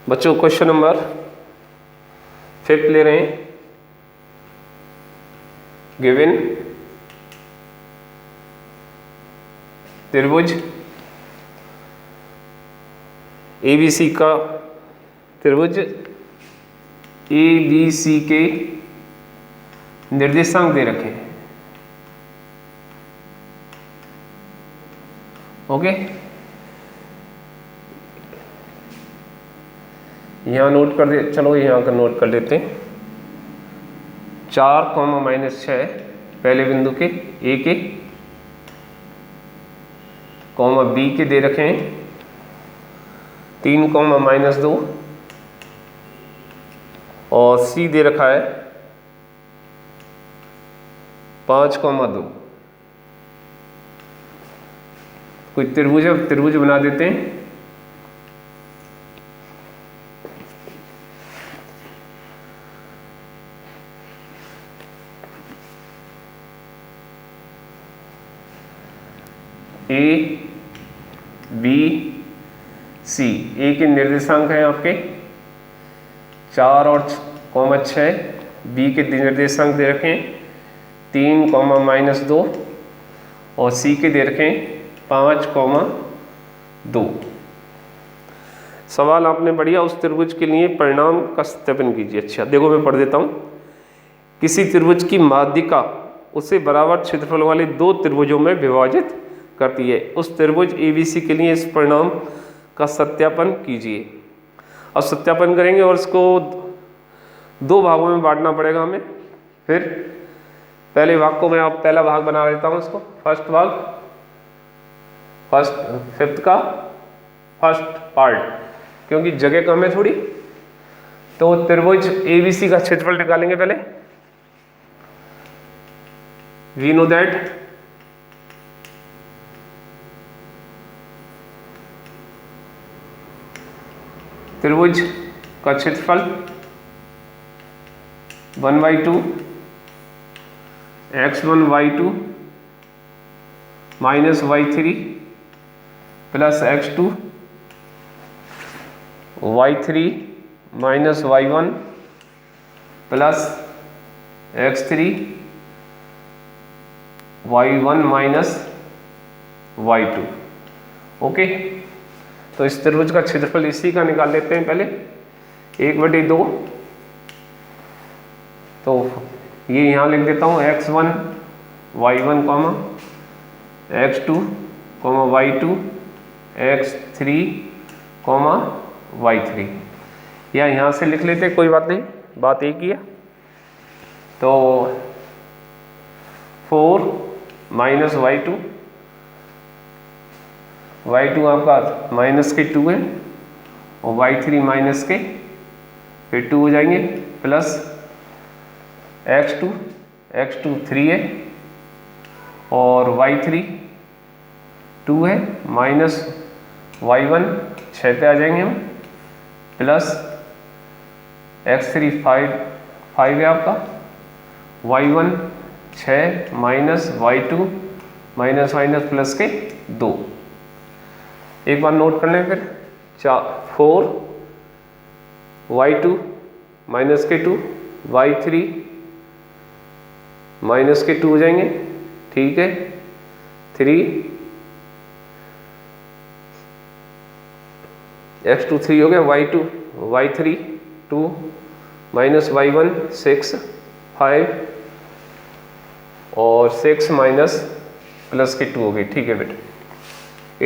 बच्चों question number 5 ले रहे हैं। गिवन त्रिभुज ABC का त्रिभुज ABC के निर्देशांक दे रखे हैं। ओके, यहाँ नोट कर दे, चलो यहाँ का नोट कर लेते हैं। 4, -6 पहले बिंदु के A के, कॉमा B के दे रखे हैं। 3, -2 और C दे रखा है 5, 2। कोई त्रिभुज है, त्रिभुज बना देते हैं। A B C, A के निर्देशांक हैं आपके 4 और 6, B के निर्देशांक दे रखे हैं 3, -2 और C के दे रखे हैं 5, 2। सवाल आपने बढ़िया, उस त्रिभुज के लिए परिणाम का सत्यापन कीजिए। अच्छा देखो, मैं पढ़ देता हूँ। किसी त्रिभुज की माध्यिका उसे बराबर क्षेत्रफल वाले 2 त्रिभुजों में विभाजित करती है। उस त्रिभुज ABC के लिए इस परिणाम का सत्यापन कीजिए। अब सत्यापन करेंगे और इसको 2 भागों में बांटना पड़ेगा हमें। फिर पहले भाग को मैं आप पहला भाग बना लेता हूँ, इसको फर्स्ट भाग, फिफ्थ का फर्स्ट पार्ट, क्योंकि जगह कम है थोड़ी। तो त्रिभुज ABC का क्षेत्रफल निकालेंगे पहले। वी नो दैट त्रिभुज का क्षेत्रफल 1/2 x1 y2 minus y3 plus x2 y3 minus y1 plus x3 y1 minus y2। Okay, तो इस त्रिभुज का क्षेत्रफल इसी का निकाल लेते हैं पहले। 1/2, तो ये यहाँ लिख देता हूँ x1 y1 x2 y2 x3 y3, या यहाँ से लिख लेते, कोई बात नहीं, बात एक ही है। तो 4 माइनस y2 आपका माइनस के 2 है और y3 माइनस के फिर 2 हो जाएंगे, प्लस x2 3 है और y3 2 है, माइनस y1 6 पे आ जाएंगे हम, प्लस x3 5 है आपका, y1 6 minus y2 minus plus के 2। एक बार नोट कर लें फिर। 4 y2 माइनस के 2 y3 माइनस के 2 हो जाएंगे, ठीक है। 3 x2 3 हो गया, y3 2 माइनस y1 6 5 और 6 माइनस प्लस के 2 हो गई, ठीक है बेटा।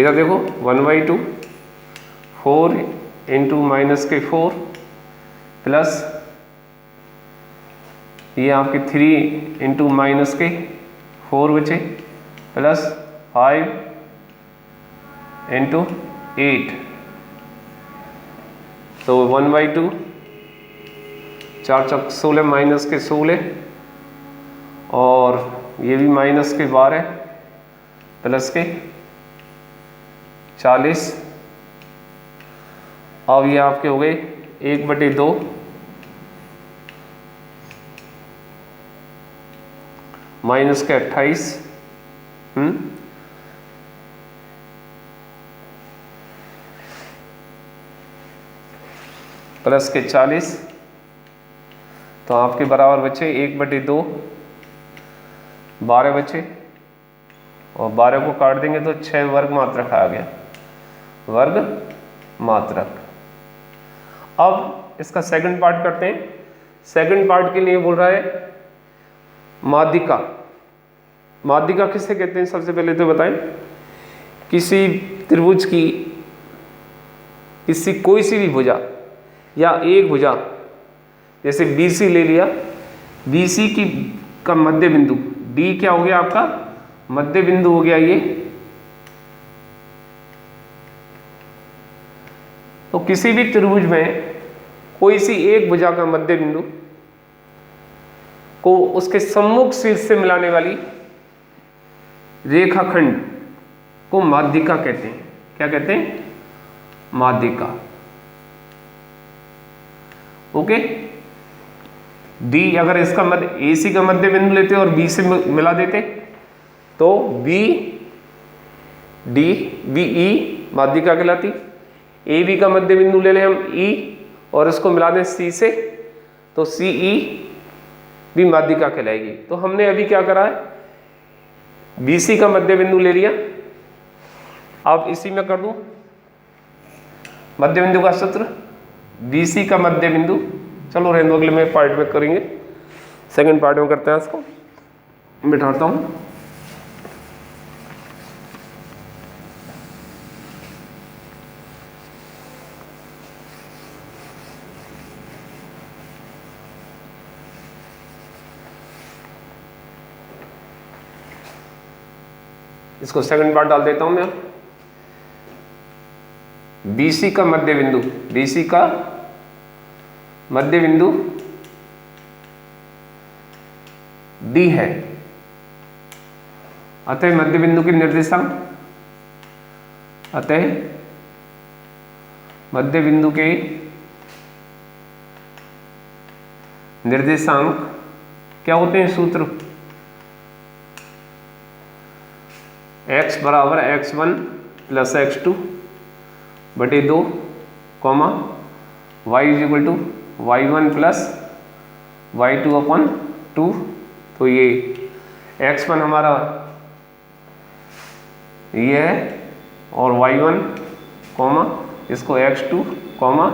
इधर देखो 1/2 4 इंटू माइनस के 4 प्लस ये आपके 3 इंटू माइनस के 4 बचे, प्लस 5 इंटू 8, तो 1/2 4 चौक 16 माइनस के 16 और ये भी माइनस के 12 प्लस के 40। अब ये आपके हो गए 1/2 माइनस के 28, प्लस के 40, तो आपके बराबर बचे 1/2, 12 बचे, और 12 को काट देंगे तो 6 वर्ग मात्रक आ गया, वर्ग मात्रक। अब इसका सेकंड पार्ट करते हैं। सेकंड पार्ट के लिए बोल रहा है माध्यिका। माध्यिका किसे कहते हैं सबसे पहले तो बताएं। किसी त्रिभुज की कोई सी भी भुजा या एक भुजा, जैसे BC ले लिया, BC का मध्य बिंदु D क्या हो गया आपका, मध्य बिंदु हो गया ये। तो किसी भी त्रिभुज में कोई सी एक भुजा का मध्य बिंदु को उसके सम्मुख शीर्ष से मिलाने वाली रेखाखंड को माध्यिका कहते हैं। क्या कहते हैं, माध्यिका। ओके, D अगर इसका मध्य AC का मध्य बिंदु लेते और B से मिला देते तो BE माध्यिका कहलाती। AB का मध्य बिंदु ले लें हम E और इसको मिला दें C से तो CE भी माध्यिका कहलाएगी। तो हमने अभी क्या करा है, BC का मध्य बिंदु ले लिया। अब इसी में कर दूं मध्य बिंदु का सूत्र, BC का मध्य बिंदु। चलो रहने दो, अगले में पार्ट में करेंगे, सेकंड पार्ट में करते हैं। इसको मिटाता हूं। इसको सेकंड पार्ट डाल देता हूं मैं। BC का मध्य बिंदु, BC का मध्य बिंदु D है, अतः मध्य बिंदु के निर्देशांक, अतः मध्य बिंदु के निर्देशांक क्या होते हैं, सूत्र x बराबर x1 प्लस x2 बटे 2, comma y is equal to y1 plus y2 upon 2। तो ये x1 हमारा ये है और y1 कॉमा इसको x2 कॉमा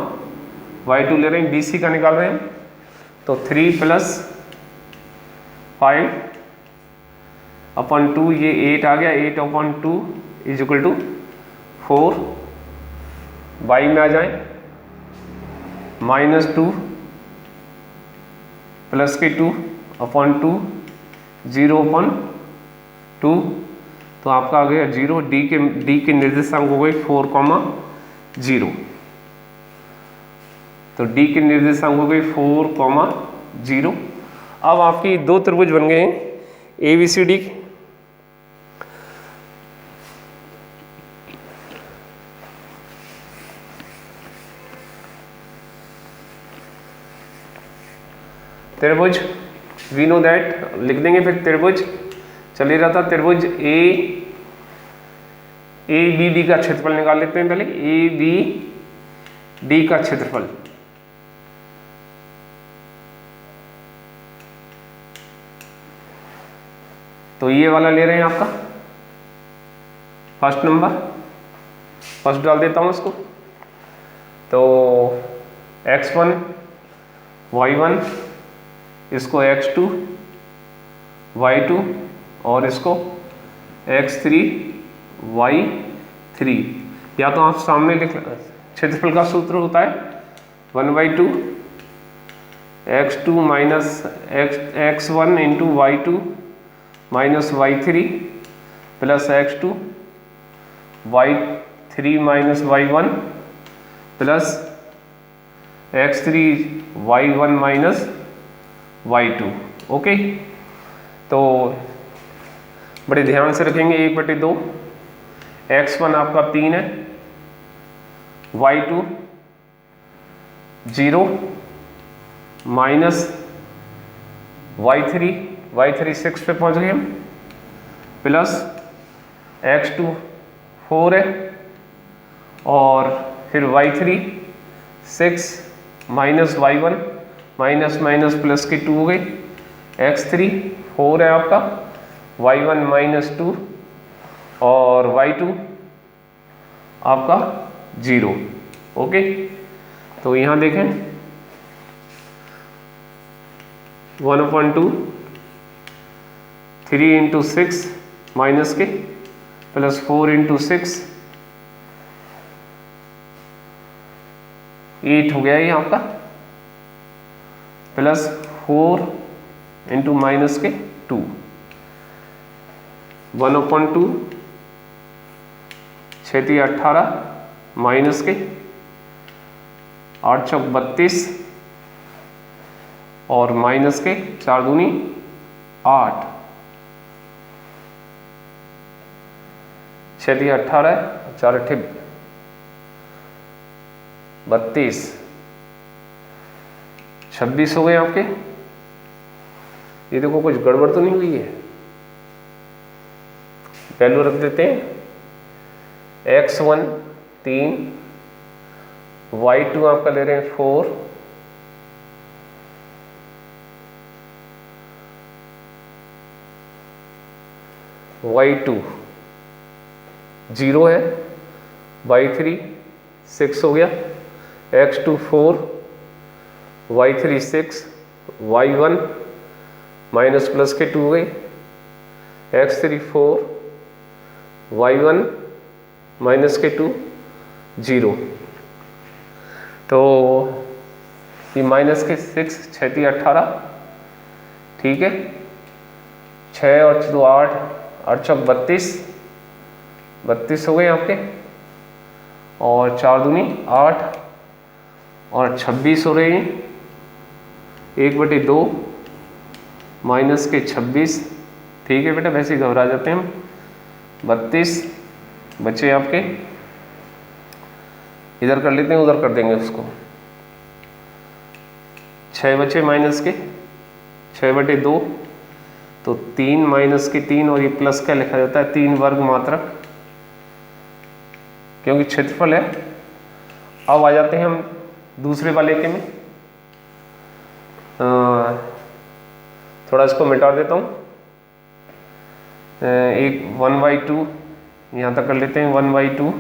y2 ले रहे हैं, BC का निकाल रहे हैं। तो 3 प्लस 5 अपॉन 2, ये 8 आ गया, 8 upon 2 is equal to 4। y में आ जाए -2 प्लस के 2 अपॉन 2, 0 अपॉन 2, तो आपका आ गया 0। D के निर्देशांक हो गए 4,0। तो D के निर्देशांक हो गए 4,0। अब आपकी दो त्रिभुज बन गए हैं ABCD। त्रिभुज वी नो दैट, लिख देंगे फिर त्रिभुज चल ही रहा था। त्रिभुज ABD का क्षेत्रफल निकाल लेते हैं पहले। ABD का क्षेत्रफल तो ये वाला ले रहे हैं आपका फर्स्ट नंबर, फर्स्ट डाल देता हूं इसको। तो x1 y1, इसको x2 y2 और इसको x3 y3। या तो आप सामने लिख, क्षेत्रफल का सूत्र होता है 1/2 x2 minus x1 into y2 minus y3 plus x2 y3 minus y1 plus x3 y1 minus y2। Okay, तो बड़े ध्यान से रखेंगे। 1/2 x1 आपका 3 है, y2 0 माइनस y3 6 पे पहुंच गए हम, प्लस x2 4 है और फिर y3 6 minus y1 minus minus plus की 2 हो गई, x3 4 है आपका, y1 माइनस 2 और y2 आपका 0। ओके, तो यहाँ देखें 1/2 3 इंटू 6 माइनस के प्लस 4 इंटू 6 8 हो गया ये आपका, प्लस 4 इंटू माइनस के 2 1/2 6 18 माइनस के 8 चौक 32 और माइनस के 4 दूनी 8 6 18 4 8 32 26 हो गए आपके। ये देखो कुछ गड़बड़ तो नहीं हुई है, वैल्यू रख देते हैं। x1 3, y2 आपका ले रहे हैं 4, y2 0 है, y3 6 हो गया, x2 4, y3 6, y1 minus plus के 2 हो गई, x3 4, y1 माइनस के 2 0। तो ये माइनस के 6 6 18 ठीक है, 6 और 2 8 8 चौक 32 हो गए आपके, और 4 दूनी 8 और 26 हो रहे हैं, 1/2 माइनस के 26 ठीक है बेटा, वैसे ही घबरा जाते हैं हम। 32 बचे आपके, इधर कर लेते हैं उधर कर देंगे उसको, 6 बचे माइनस के 6/2 तो 3 माइनस के 3 और ये प्लस का लिखा जाता है 3 वर्ग मात्रक, क्योंकि क्षेत्रफल है। अब आ जाते हैं हम दूसरे वाले के में, थोड़ा इसको मिटा देता हूँ, एक 1/2 यहाँ तक कर लेते हैं, 1/2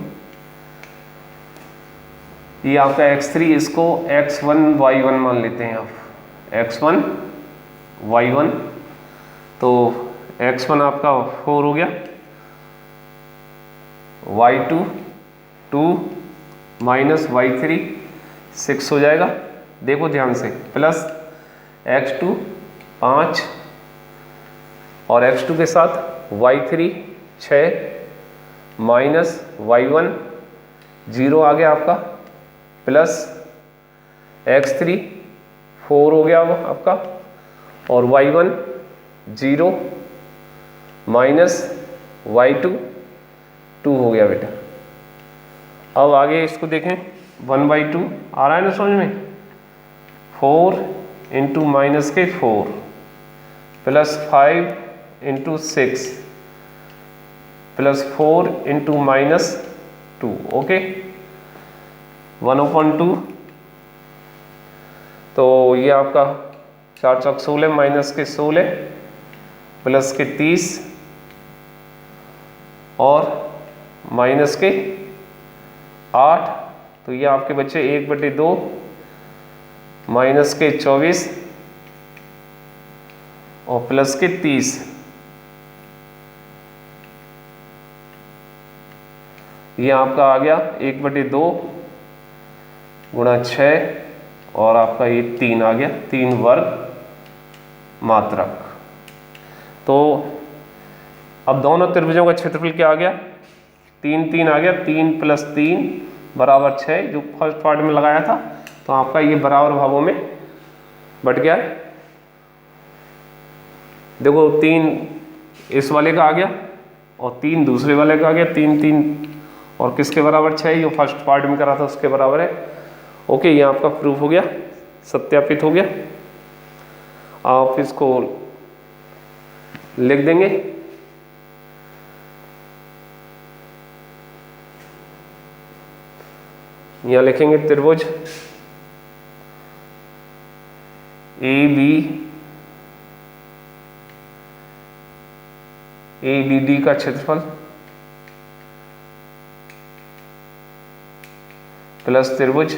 ये आपका x3, इसको x1 y1 मान लेते हैं आप, x1 y1, तो x1 आपका 4 हो गया, y2 2 माइनस y3 6 हो जाएगा, देखो ध्यान से, प्लस x2 5 और x2 के साथ y3 6 माइनस y1 0 आ गया आपका, प्लस x3 4 हो गया वो आपका, और y1 0 माइनस y2 2 हो गया बेटा। अब आगे इसको देखें, 1/2 आ रहा है ना समझ में, 4 इंटू माइनस के 4 plus 5 into 6 plus 4 into minus 2। Okay, 1/2 तो ये आपका 4 चौक 16 माइनस के 16 प्लस के 30 और माइनस के 8, तो ये आपके बच्चे 1/2 माइनस के 24 और प्लस के 30। ये आपका आ गया 1/2 गुणा 6 और आपका ये 3 आ गया, 3 वर्ग मात्रक। तो अब दोनों त्रिभुजों का क्षेत्रफल क्या आ गया, 3 3 आ गया, 3 प्लस 3 बराबर 6 जो फर्स्ट पार्ट में लगाया था, तो आपका ये बराबर भागों में बट गया है। देखो 3 इस वाले का आ गया और 3 दूसरे वाले का आ गया, 3 3 और किसके बराबर 6 जो फर्स्ट पार्ट में करा था उसके बराबर है। ओके, ये आपका प्रूफ हो गया, सत्यापित हो गया। आप इसको लिख देंगे, यहाँ लिखेंगे त्रिभुज ए बी डी का क्षेत्रफल प्लस त्रिभुज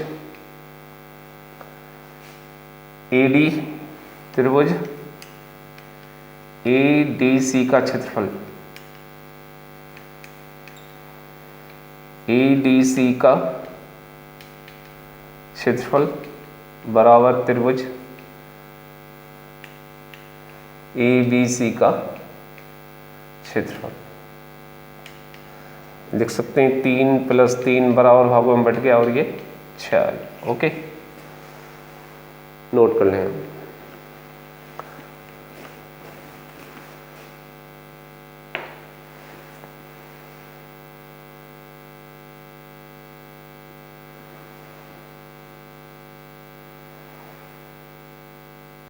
ए डी त्रिभुज ए डी सी का क्षेत्रफल ए डी सी का क्षेत्रफल बराबर त्रिभुज ए बी सी का क्षेत्रफल। लिख सकते हैं 3 + 3 बराबर भागों में बट गया और ये 6 आ गया। ओके, नोट कर लें।